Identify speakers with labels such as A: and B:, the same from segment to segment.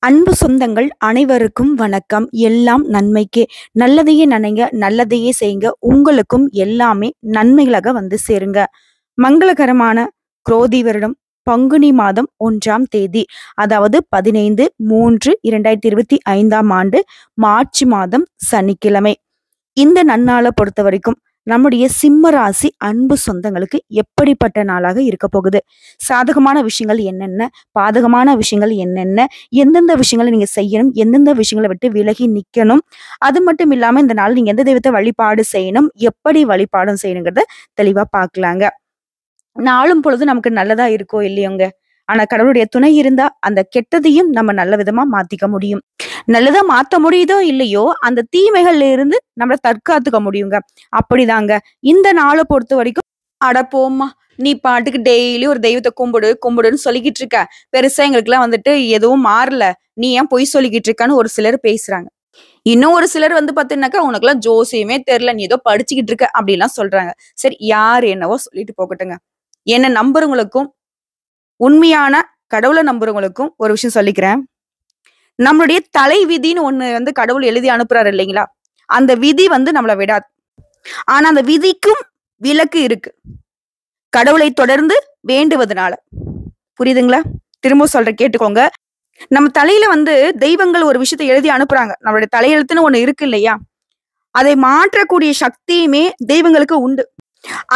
A: அன்பு சொந்தங்கள் அனைவருக்கும் வணக்கம். எல்லாம் நன்மைக்கே. நல்லதையே நினைங்க, நல்லதையே செய்யுங்க. உங்களுக்கும் எல்லாமே நன்மைகளாக வந்து சேருங்க. மங்களகரமான குரோதி வருடம் பங்குனி மாதம் 1ஆம் தேதி, அதாவது 15/3/2025 மார்ச் மாதம் சனிக்கிழமை. இந்த நன்னாளை பொறுத்த வரைக்கும் நம்முடைய சிம்ம ராசி அன்பு சொந்தங்களுக்கு எப்படிப்பட்ட நாளாக இருக்க போகுது, சாதகமான விஷயங்கள் என்னென்ன, பாதகமான விஷயங்கள் என்னென்ன, எந்தெந்த விஷயங்களை நீங்க செய்யணும், எந்தெந்த விஷயங்களை விட்டு விலகி நிக்கணும், அது மட்டும் இல்லாம இந்த நாள் நீங்க எந்த தெய்வத்தை வழிபாடு செய்யணும், எப்படி வழிபாடும் செய்யணுங்கிறத தெளிவா பார்க்கலாங்க. நாளும் பொழுது நமக்கு நல்லதா இருக்கோ இல்லையோங்க, ஆனா கடவுளுடைய துணை இருந்தா அந்த கெட்டதையும் நம்ம நல்ல விதமா மாத்திக்க முடியும். நல்லதா மாத்த முடியுதோ இல்லையோ, அந்த தீமைகள்ல இருந்து நம்மள தற்காத்துக்க முடியுங்க. அப்படிதாங்க இந்த நாளை பொறுத்த வரைக்கும், அட போம்மா, நீ பாட்டுக்கு டெய்லி ஒரு தெய்வத்தை கும்பிடு கும்பிடுன்னு சொல்லிக்கிட்டு இருக்க, பெருசா எங்களுக்குலாம் வந்துட்டு எதுவும் மாறல, நீ ஏன் பொய் சொல்லிக்கிட்டு இருக்கான்னு ஒரு சிலர் பேசுறாங்க. இன்னும் ஒரு சிலர் வந்து பாத்தீங்கன்னாக்கா, உனக்குலாம் ஜோசியமே தெரியல, நீ ஏதோ படிச்சுக்கிட்டு இருக்க அப்படிலாம் சொல்றாங்க. சரி, யார் என்னவோ சொல்லிட்டு போகட்டுங்க. என்ன நம்புறவங்களுக்கும், உண்மையான கடவுளை நம்புறவங்களுக்கும் ஒரு விஷயம் சொல்லிக்கிறேன். நம்மளுடைய தலை விதின்னு ஒண்ணு வந்து கடவுள் எழுதி அனுப்புறாரு இல்லைங்களா, அந்த விதி வந்து நம்மளை விடாது. ஆனா அந்த விதிக்கும் விலக்கு இருக்கு, கடவுளை தொடர்ந்து வேண்டுவதனால. புரியுதுங்களா? திரும்ப சொல்றேன், கேட்டுக்கோங்க. நம்ம தலையில வந்து தெய்வங்கள் ஒரு விஷயத்தை எழுதி அனுப்புறாங்க. நம்மளுடைய தலையெழுத்துன்னு ஒண்ணு இருக்கு இல்லையா, அதை மாற்றக்கூடிய சக்தியுமே தெய்வங்களுக்கு உண்டு.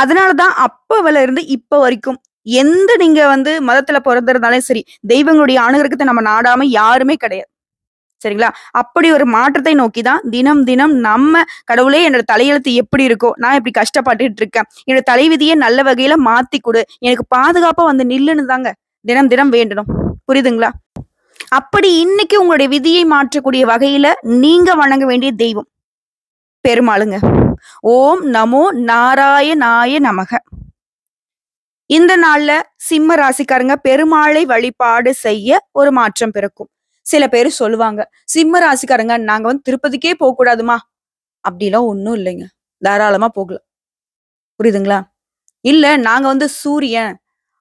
A: அதனாலதான் அப்பவல இருந்து இப்ப வரைக்கும் எந்த நீங்க வந்து மதத்துல பிறந்திருந்தாலும் சரி, தெய்வங்களுடைய அனுகிரகத்தை நம்ம நாடாம யாருமே கிடையாது. சரிங்களா? அப்படி ஒரு மாற்றத்தை நோக்கிதான் தினம் தினம் நம்ம கடவுளே, என்னோட தலையெழுத்து எப்படி இருக்கோ, நான் இப்படி கஷ்டப்பட்டுட்டு இருக்கேன், என்னோட தலைவிதியை நல்ல வகையில மாத்தி கொடு, எனக்கு பாதுகாப்பா வந்து நில்லுன்னு தாங்க தினம் தினம் வேண்டணும். புரியுதுங்களா? அப்படி இன்னைக்கு உங்களுடைய விதியை மாற்றக்கூடிய வகையில நீங்க வணங்க வேண்டிய தெய்வம் பெருமாளுங்க. ஓம் நமோ நாராயணாய நமக. இந்த நாள்ல சிம்ம ராசிக்காரங்க பெருமாளை வழிபாடு செய்ய ஒரு மாற்றம் பிறக்கும். சில பேர் சொல்லுவாங்க, சிம்ம ராசிக்காரங்க நாங்க வந்து திருப்பதிக்கே போக கூடாதுமா. அப்படிலாம் ஒண்ணும் இல்லைங்க, தாராளமா போகலாம். புரியுதுங்களா? இல்ல, நாங்க வந்து சூரியன்,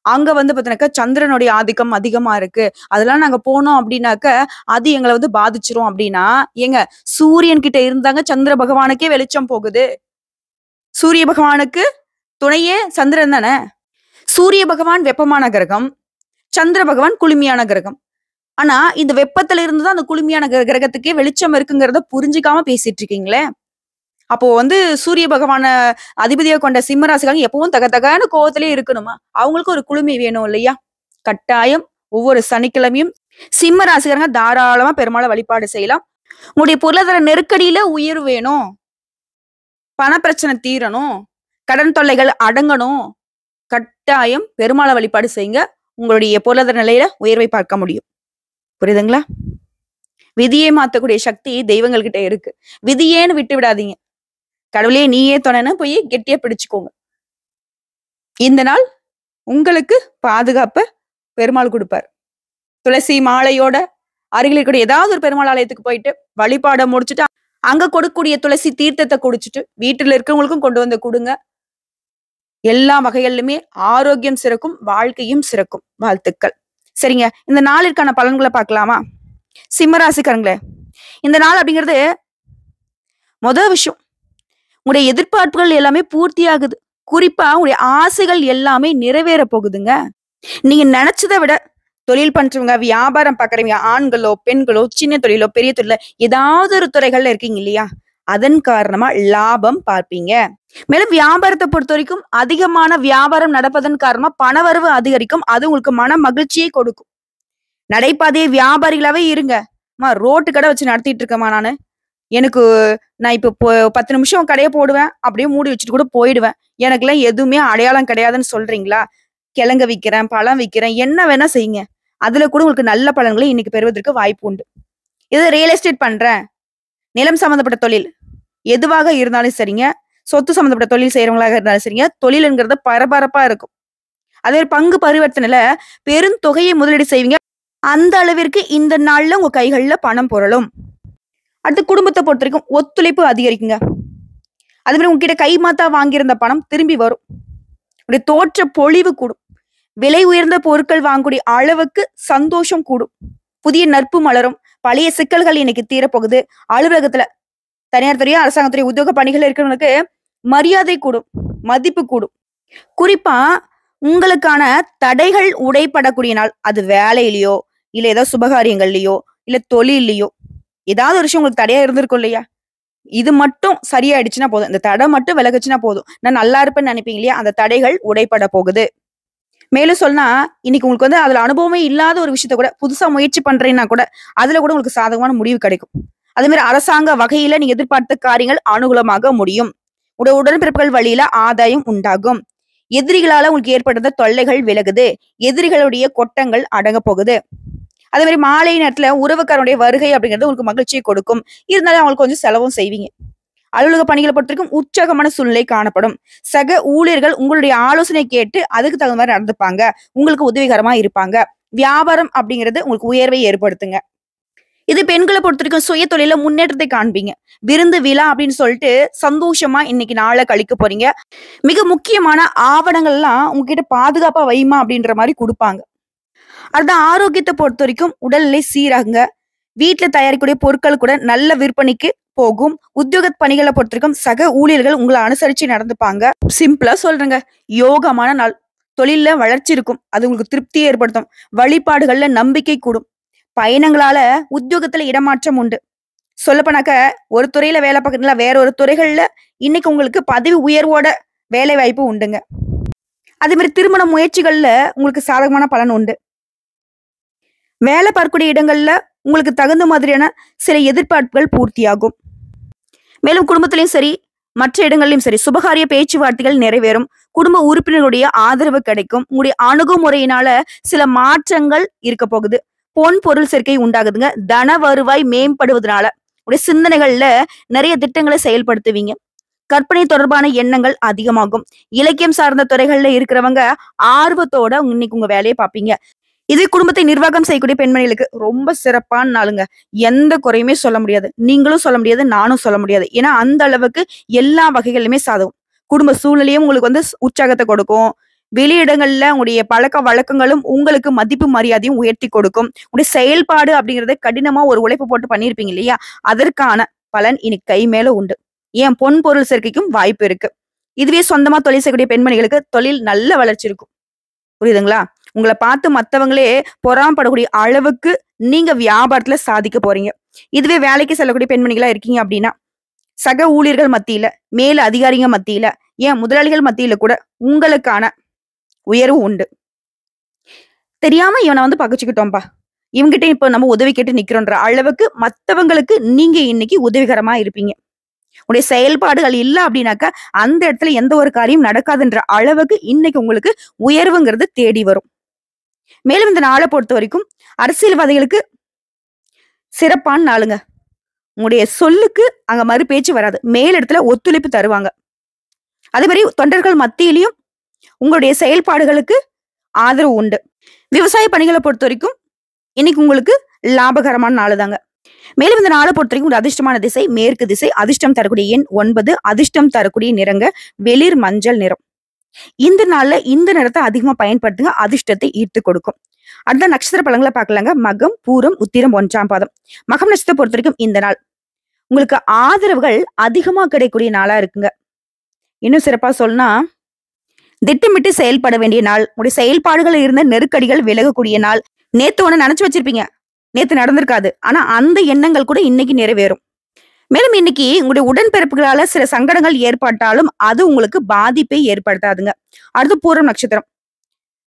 A: அங்க வந்து பாத்தீங்கன்னாக்கா சந்திரனுடைய ஆதிக்கம் அதிகமா இருக்கு, அதெல்லாம் நாங்க போனோம் அப்படின்னாக்க அது எங்களை வந்து பாதிச்சிரும் அப்படின்னா, ஏங்க, சூரியன் கிட்ட இருந்தாங்க சந்திர பகவானுக்கே வெளிச்சம் போகுது. சூரிய பகவானுக்கு துணையே சந்திரன் தானே. சூரிய பகவான் வெப்பமான கிரகம், சந்திர பகவான் குளுமையான கிரகம். ஆனா இந்த வெப்பத்துல இருந்துதான் அந்த குளுமையான கிரகத்துக்கே வெளிச்சம் இருக்குங்கிறத புரிஞ்சுக்காம பேசிட்டு இருக்கீங்களே. அப்போ வந்து சூரிய பகவான அதிபதியா கொண்ட சிம்மராசிக்காரங்க எப்பவும் தகன்னு கோவத்திலே இருக்கணுமா? அவங்களுக்கு ஒரு குளுமை வேணும் இல்லையா? கட்டாயம் ஒவ்வொரு சனிக்கிழமையும் சிம்ம ராசிக்காரங்க தாராளமா பெருமாளை வழிபாடு செய்யலாம். உங்களுடைய பொருளாதார நெருக்கடியில உயர்வு வேணும், பண பிரச்சனை தீரணும், கடன் தொல்லைகள் அடங்கணும், கட்டாயம் பெருமாளை வழிபாடு செய்யுங்க. உங்களுடைய பொருளாதார நிலையில உயர்வை பார்க்க முடியும். புரியுதுங்களா? விதியை மாத்தக்கூடிய சக்தி தெய்வங்கள் கிட்ட இருக்கு. விதியேன்னு விட்டு விடாதீங்க. கடவுளே நீயே துணைன்னு போய் கெட்டியா பிடிச்சுக்கோங்க. இந்த நாள் உங்களுக்கு பாதுகாப்ப பெருமாள் கொடுப்பார். துளசி மாலையோட அருகில் இருக்கக்கூடிய ஏதாவது ஒரு பெருமாள் ஆலயத்துக்கு போயிட்டு வழிபாட முடிச்சுட்டு, அங்க கொடுக்கக்கூடிய துளசி தீர்த்தத்தை குடிச்சிட்டு வீட்டுல இருக்கிறவங்களுக்கும் கொண்டு வந்து கொடுங்க. எல்லா வகைகளிலுமே ஆரோக்கியம் சிறக்கும், வாழ்க்கையும் சிறக்கும். வாழ்த்துக்கள். சரிங்க, இந்த நாளிற்கான பலன்களை பார்க்கலாமா? சிம்மராசிக்காரங்களே, இந்த நாள் அப்படிங்கிறது முதல் விஷயம், உங்களுடைய எதிர்பார்ப்புகள் எல்லாமே பூர்த்தி ஆகுது. குறிப்பா உங்களுடைய ஆசைகள் எல்லாமே நிறைவேற போகுதுங்க. நீங்க நினைச்சதை விட தொழில் பண்றவங்க, வியாபாரம் பாக்குறவங்க, ஆண்களோ பெண்களோ, சின்ன தொழிலோ பெரிய தொழில ஏதாவது ஒரு துறைகள்ல இருக்கீங்க இல்லையா, அதன் காரணமா லாபம் பார்ப்பீங்க. மேலும் வியாபாரத்தை பொறுத்த வரைக்கும் அதிகமான வியாபாரம் நடப்பதன் காரணமா பணவரவு அதிகரிக்கும். அது உங்களுக்கு மன மகிழ்ச்சியை கொடுக்கும். நடைபாதையை வியாபாரிகளாவே இருங்க. ரோட்டு கடை வச்சு நடத்திட்டு இருக்கேமா நானு, எனக்கு நான் இப்போ 10 நிமிஷம் கடையை போடுவேன், அப்படியே மூடி வச்சுட்டு கூட போயிடுவேன், எனக்குலாம் எதுவுமே அடையாளம் கிடையாதுன்னு சொல்றீங்களா? கிழங்க விற்கிறேன், பழம் விற்கிறேன், என்ன வேணா செய்யுங்க. அதுல கூட உங்களுக்கு நல்ல பலன்களை இன்னைக்கு பெறுவதற்கு வாய்ப்பு உண்டு. இது ரியல் எஸ்டேட் பண்றேன், நிலம் சம்பந்தப்பட்ட தொழில் எதுவாக இருந்தாலும் சரிங்க, சொத்து சம்பந்தப்பட்ட தொழில் செய்யறவங்களாக இருந்தாலும் சரிங்க, தொழில்ங்கிறது பரபரப்பா இருக்கும். அதே பங்கு பரிவர்த்தனையில பெருந்தொகையை முதலீடு செய்வீங்க. அந்த அளவிற்கு இந்த நாள்ல உங்க கைகள்ல பணம் புரளும். அடுத்து குடும்பத்தை பொறுத்த வரைக்கும் ஒத்துழைப்பு அதிகரிக்குங்க. அதே மாதிரி உங்ககிட்ட கைமாத்தா வாங்கியிருந்த பணம் திரும்பி வரும். உடைய தோற்ற பொழிவு கூடும். விலை உயர்ந்த பொருட்கள் வாங்கக்கூடிய அளவுக்கு சந்தோஷம் கூடும். புதிய நட்பு மலரும். பழைய சிக்கல்கள் இன்னைக்கு தீரப்போகுது. அலுவலகத்துல தனியார் துறையா அரசாங்கத்துறை உத்தியோக பணிகள் இருக்கிறவங்களுக்கு மரியாதை கூடும், மதிப்பு கூடும். குறிப்பா உங்களுக்கான தடைகள் உடைப்படக்கூடிய நாள். அது வேலையிலயோ, இல்ல ஏதோ சுபகாரியங்கள்லயோ, இல்ல தொழில்லயோ, ஏதாவது ஒரு விஷயம் உங்களுக்கு தடையா இருந்திருக்கும் இல்லையா? இது மட்டும் சரியாயிடுச்சுன்னா போதும். இந்த தடை மட்டும் விலகுச்சுன்னா போதும். நான் நல்லா இருப்பேன்னு நினைப்பீங்க இல்லையா? அந்த தடைகள் உடைப்பட போகுது. மேலும் சொன்னா, இன்னைக்கு உங்களுக்கு வந்து அதுல அனுபவமே இல்லாத ஒரு விஷயத்த கூட புதுசா முயற்சி பண்றேன்னா கூட, அதுல கூட உங்களுக்கு சாதகமான முடிவு கிடைக்கும். அதே மாரி அரசாங்க வகையில நீங்க எதிர்பார்த்த காரியங்கள் அனுகூலமாக முடியும். உடன்பிறப்புகள் வழியில ஆதாயம் உண்டாகும். எதிரிகளால உங்களுக்கு ஏற்படுத்த தொல்லைகள் விலகுது. எதிரிகளுடைய கொட்டங்கள் அடங்க போகுது. அதே மாதிரி மாலை நேரத்துல உறவுக்காரனுடைய வருகை அப்படிங்கிறது உங்களுக்கு மகிழ்ச்சியை கொடுக்கும். இருந்தாலும் அவங்களுக்கு கொஞ்சம் செலவும் செய்வீங்க. அலுவலக பணிகளை பொறுத்தவரைக்கும் உற்சாகமான சூழ்நிலை காணப்படும். சக ஊழியர்கள் உங்களுடைய ஆலோசனை கேட்டு அதுக்கு தகுந்த மாதிரி நடந்துப்பாங்க. உங்களுக்கு உதவிகரமா இருப்பாங்க. வியாபாரம் அப்படிங்கிறது உங்களுக்கு உயர்வை ஏற்படுத்துங்க. இது பெண்களை பொறுத்தவரைக்கும் சுய தொழில முன்னேற்றத்தை காண்பீங்க. விருந்து விழா அப்படின்னு சொல்லிட்டு சந்தோஷமா இன்னைக்கு நாளை கழிக்க போறீங்க. மிக முக்கியமான ஆவணங்கள்லாம் உங்ககிட்ட பாதுகாப்பா வைமா அப்படின்ற மாதிரி கொடுப்பாங்க. அதுதான் ஆரோக்கியத்தை பொறுத்த வரைக்கும் உடல்நிலை சீராகுங்க. வீட்டுல தயாரிக்கக்கூடிய பொருட்கள் கூட நல்ல விற்பனைக்கு போகும். உத்தியோக பணிகளை பொறுத்த வரைக்கும் சக ஊழியர்கள் உங்களை அனுசரிச்சு நடந்துப்பாங்க. சிம்பிளா சொல்றேங்க, யோகமான நாள். தொழில்ல வளர்ச்சி இருக்கும். அது உங்களுக்கு திருப்தியை ஏற்படுத்தும். வழிபாடுகள்ல நம்பிக்கை கூடும். பயணங்களால உத்தியோகத்துல இடமாற்றம் உண்டு. சொல்லப்போனாக்க ஒரு துறையில வேலை பார்க்கறீங்களா, வேற ஒரு துறைகள்ல இன்னைக்கு உங்களுக்கு பதவி உயர்வோட வேலை வாய்ப்பு உண்டுங்க. அதே மாதிரி திருமண முயற்சிகள்ல உங்களுக்கு சாதகமான பலன் உண்டு. வேலை பார்க்கக்கூடிய இடங்கள்ல உங்களுக்கு தகுந்த மாதிரியான சில எதிர்பார்ப்புகள் பூர்த்தியாகும். மேலும் குடும்பத்திலையும் சரி, மற்ற இடங்கள்லயும் சரி, சுபகாரிய பேச்சுவார்த்தைகள் நிறைவேறும். குடும்ப உறுப்பினர்களுடைய ஆதரவு கிடைக்கும். உங்களுடைய அணுகுமுறையினால சில மாற்றங்கள் இருக்க போகுது. பொன் பொருள் சேர்க்கை உண்டாகுதுங்க. தன வருவாய் மேம்படுவதனால உடைய சிந்தனைகள்ல நிறைய திட்டங்களை செயல்படுத்துவீங்க. கற்பனை தொடர்பான எண்ணங்கள் அதிகமாகும். இலக்கியம் சார்ந்த துறைகள்ல இருக்கிறவங்க ஆர்வத்தோட இன்னைக்கு உங்க வேலையை பார்ப்பீங்க. இது குடும்பத்தை நிர்வாகம் செய்யக்கூடிய பெண்மணிகளுக்கு ரொம்ப சிறப்பான நாளுங்க. எந்த குறையுமே சொல்ல முடியாது. நீங்களும் சொல்ல முடியாது, நானும் சொல்ல முடியாது. ஏன்னா அந்த அளவுக்கு எல்லா வகைகளிலுமே சாதகம். குடும்ப சூழ்நிலையும் உங்களுக்கு வந்து உற்சாகத்தை கொடுக்கும். வெளியிடங்கள்ல உங்களுடைய பழக்க வழக்கங்களும் உங்களுக்கு மதிப்பு மரியாதையும் உயர்த்தி கொடுக்கும். உங்களுடைய செயல்பாடு அப்படிங்கறத கடினமா ஒரு உழைப்பு போட்டு பண்ணிருப்பீங்க இல்லையா? அதற்கான பலன் இன்னைக்கு கை மேல உண்டு. ஏன் பொன் பொருள் சேர்க்கைக்கும் வாய்ப்பு இருக்கு. இதுவே சொந்தமா தொழில் செய்யக்கூடிய பெண்மணிகளுக்கு தொழில் நல்ல வளர்ச்சி இருக்கும். புரியுதுங்களா? உங்களை பார்த்து மத்தவங்களே பொறாமப்படக்கூடிய அளவுக்கு நீங்க வியாபாரத்துல சாதிக்க போறீங்க. இதுவே வேலைக்கு செல்லக்கூடிய பெண்மணிகளா இருக்கீங்க அப்படின்னா, சக ஊழியர்கள் மத்தியில, மேல அதிகாரிங்க மத்தியில, ஏன் முதலாளிகள் மத்தியில கூட உங்களுக்கான உயர்வு உண்டு. தெரியாம இவனை வந்து பகைச்சுக்கிட்டோம்பா, இவங்கிட்ட இப்ப நம்ம உதவி கேட்டு நிக்கிறோன்ற அளவுக்கு மத்தவங்களுக்கு நீங்க இன்னைக்கு உதவிகரமா இருப்பீங்க. உடைய செயல்பாடுகள் இல்ல அப்படின்னாக்கா அந்த இடத்துல எந்த ஒரு காரியம் நடக்காதுன்ற அளவுக்கு இன்னைக்கு உங்களுக்கு உயர்வுங்கிறது தேடி வரும். மேலும் இந்த நாளை பொறுத்த வரைக்கும் அரசியல்வாதிகளுக்கு சிறப்பான நாளுங்க. உங்களுடைய சொல்லுக்கு அங்க மறு பேச்சு வராது. மேலிடத்துல ஒத்துழைப்பு தருவாங்க. அதே மாதிரி தொண்டர்கள் மத்தியிலையும் உங்களுடைய செயல்பாடுகளுக்கு ஆதரவு உண்டு. விவசாய பணிகளை பொறுத்த வரைக்கும் இன்னைக்கு உங்களுக்கு லாபகரமான நாள் தாங்க. மேலும் இந்த நாளை பொறுத்த வரைக்கும் ஒரு அதிர்ஷ்டமான திசை மேற்கு திசை. அதிர்ஷ்டம் தரக்கூடிய எண் 9. அதிர்ஷ்டம் தரக்கூடிய நிறங்க வெளிர் மஞ்சள் நிறம். இந்த நாள்ல இந்த நிறத்தை அதிகமா பயன்படுத்துங்க. அதிர்ஷ்டத்தை ஈர்த்து கொடுக்கும். அடுத்த நட்சத்திர பலன்களை பார்க்கலாங்க. மகம், பூரம், உத்திரம் 1ஆம் பாதம். மகம் நட்சத்திரத்தை பொறுத்த வரைக்கும் இந்த நாள் உங்களுக்கு ஆதரவுகள் அதிகமா கிடைக்கக்கூடிய நாளா இருக்குங்க. இன்னும் சிறப்பா சொல்லணும்னா, திட்டமிட்டு செயல்பட வேண்டிய நாள். உங்களுடைய செயல்பாடுகள் இருந்த நெருக்கடிகள் விலகக்கூடிய நாள். நேத்து ஒண்ணு நினைச்சு வச்சிருப்பீங்க, நேத்து நடந்திருக்காது. ஆனா அந்த எண்ணங்கள் கூட இன்னைக்கு நிறைவேறும். மேலும் இன்னைக்கு உங்களுடைய உடன்பிறப்புகளால சில சங்கடங்கள் ஏற்பட்டாலும் அது உங்களுக்கு பாதிப்பை ஏற்படுத்தாதுங்க. அடுத்து பூரம் நட்சத்திரம்.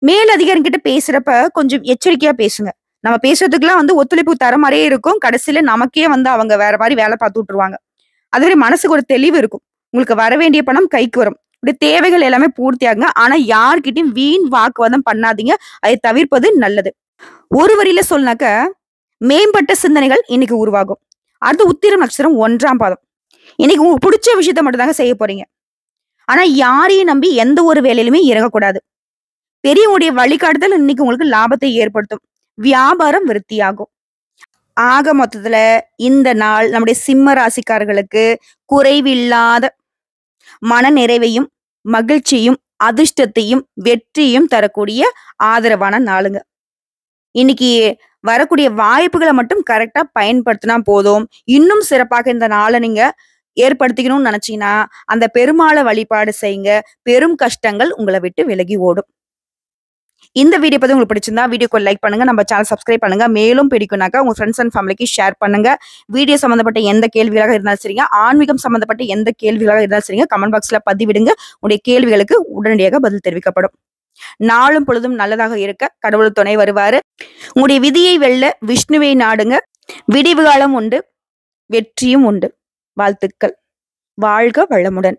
A: மேல் அதிகாரி கிட்ட பேசுறப்ப கொஞ்சம் எச்சரிக்கையா பேசுங்க. நம்ம பேசுறதுக்குலாம் வந்து ஒத்துழைப்பு தர மாதிரியே இருக்கும். கடைசியில நமக்கே வந்து அவங்க வேற மாதிரி வேலை பார்த்து விட்டுருவாங்க. அதுவே மனசுக்கு ஒரு தெளிவு இருக்கும். உங்களுக்கு வர வேண்டிய பணம் கைக்கு வரும். உடைய தேவைகள் எல்லாமே பூர்த்தி ஆகுங்க. ஆனா யார்கிட்டயும் வீண் வாக்குவாதம் பண்ணாதீங்க. அதை தவிர்ப்பது நல்லது. ஒரு வரியில சொன்னாக்க மேம்பட்ட சிந்தனைகள் இன்னைக்கு உருவாகும். அடுத்து உத்திரம் நட்சத்திரம் 1ஆம் பாதம். இன்னைக்கு உங்களுக்கு பிடிச்ச விஷயத்த மட்டும் தாங்க செய்ய போறீங்க. ஆனா யாரையும் நம்பி எந்த ஒரு வேலையிலுமே இறங்கக்கூடாது. பெரியவங்களுடைய வழிகாட்டுதல் இன்னைக்கு உங்களுக்கு லாபத்தை ஏற்படுத்தும். வியாபாரம் விருத்தியாகும். ஆக மொத்தத்துல இந்த நாள் நம்முடைய சிம்ம ராசிக்காரர்களுக்கு குறைவில்லாத மன நிறைவையும் மகிழ்ச்சியும் அதிர்ஷ்டத்தையும் வெற்றியும் தரக்கூடிய ஆதரவான நாளுங்க. இன்னைக்கு வரக்கூடிய வாய்ப்புகளை மட்டும் கரெக்டா பயன்படுத்தினா போதும். இன்னும் சிறப்பாக இந்த நாளை நீங்க ஏற்படுத்திக்கணும்னு நினைச்சீங்கன்னா அந்த பெருமாளை வழிபாடு செய்யுங்க. பெரும் கஷ்டங்கள் உங்களை விட்டு விலகி ஓடும். இந்த வீடியோ பத்தி உங்களுக்கு பிடிச்சிருந்தா வீடியோக்கு லைக் பண்ணுங்க, நம்ம சேனல் சப்ஸ்கிரைப் பண்ணுங்க. மேலும் பிடிக்கும்னாக்கா உங்க ஃப்ரெண்ட்ஸ் அண்ட் ஃபேமிலிக்கு ஷேர் பண்ணுங்க. வீடியோ சம்பந்தப்பட்ட எந்த கேள்விகளாக இருந்தாலும் சரிங்க, ஆன்மீகம் சம்பந்தப்பட்ட எந்த கேள்விகளாக இருந்தாலும் சரிங்க, கமெண்ட் பாக்ஸ்ல பதிவிடுங்க. உங்களுடைய கேள்விகளுக்கு உடனடியாக பதில் தெரிவிக்கப்படும். நாளும் பொழுதும் நல்லதாக இருக்க கடவுள் துணை வருவாரு. உங்களுடைய விதியை வெல்ல விஷ்ணுவை நாடுங்க. விடிவு காலம் உண்டு, வெற்றியும் உண்டு. வாழ்த்துக்கள். வாழ்க வளமுடன்.